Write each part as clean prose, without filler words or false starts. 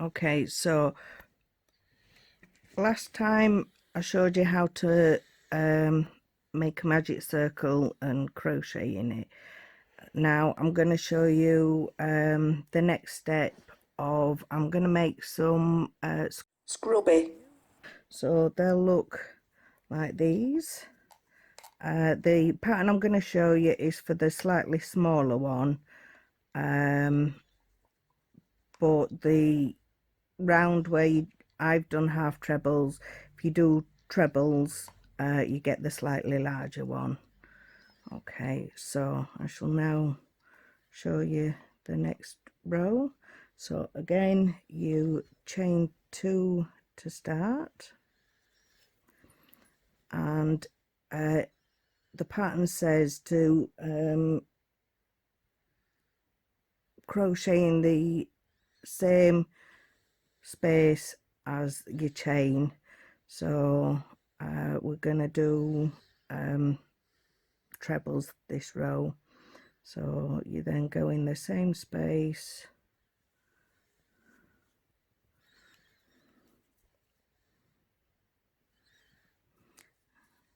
Okay, so last time I showed you how to make a magic circle and crochet in it. Now I'm going to show you the next step of I'm going to make some scrubby. So they'll look like these. The pattern I'm going to show you is for the slightly smaller one, but the round where I've done half trebles, if you do trebles you get the slightly larger one. Okay, so I shall now show you the next row. So again, you chain 2 to start, and the pattern says to crochet in the same space as your chain. So we're gonna do trebles this row, so you then go in the same space,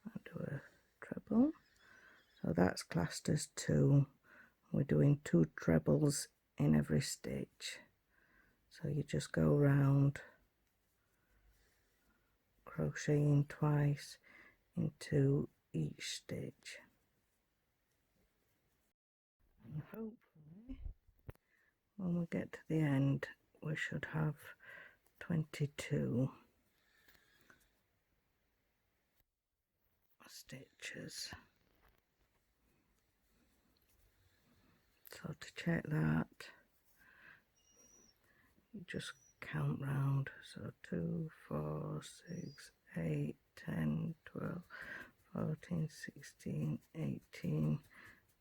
I'll do a treble, so that's classed as 2. We're doing 2 trebles in every stitch, so you just go round crocheting twice into each stitch, and hopefully when we get to the end we should have 22 stitches. So to check that, you just count round, so 2, 4, 6, 8, 10, 12, 14, 16, 18,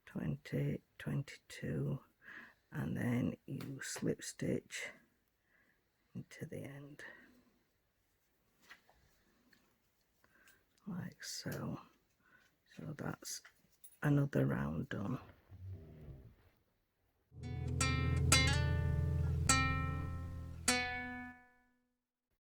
20, 22, and then you slip stitch into the end like so. So that's another round done.